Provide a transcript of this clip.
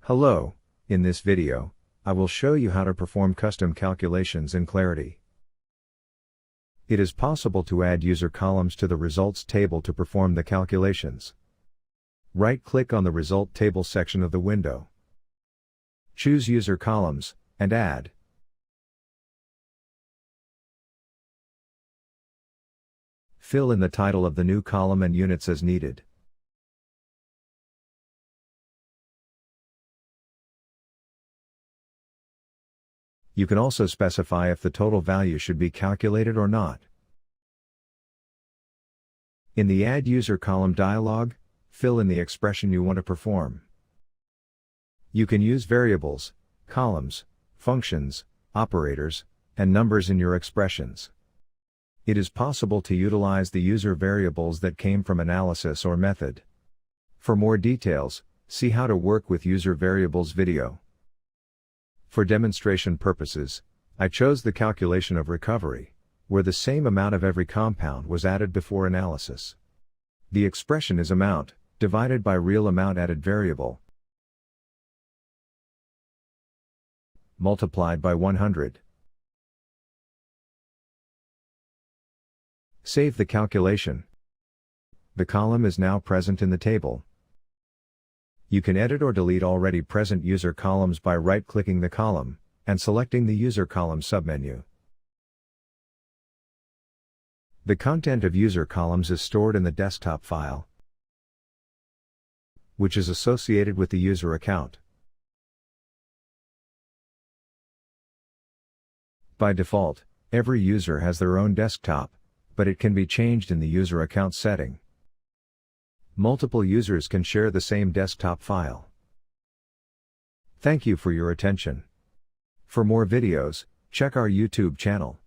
Hello, in this video, I will show you how to perform custom calculations in Clarity. It is possible to add user columns to the results table to perform the calculations. Right-click on the Result Table section of the window. Choose User Columns, and Add. Fill in the title of the new column and units as needed. You can also specify if the total value should be calculated or not. In the Add User Column dialog, fill in the expression you want to perform. You can use variables, columns, functions, operators, and numbers in your expressions. It is possible to utilize the user variables that came from analysis or method. For more details, see How to Work with User Variables video. For demonstration purposes, I chose the calculation of recovery, where the same amount of every compound was added before analysis. The expression is amount, divided by real amount added variable, multiplied by 100. Save the calculation. The column is now present in the table. You can edit or delete already present user columns by right-clicking the column, and selecting the User Column submenu. The content of user columns is stored in the desktop file, which is associated with the user account. By default, every user has their own desktop, but it can be changed in the user account setting. Multiple users can share the same desktop file. Thank you for your attention. For more videos, check our YouTube channel.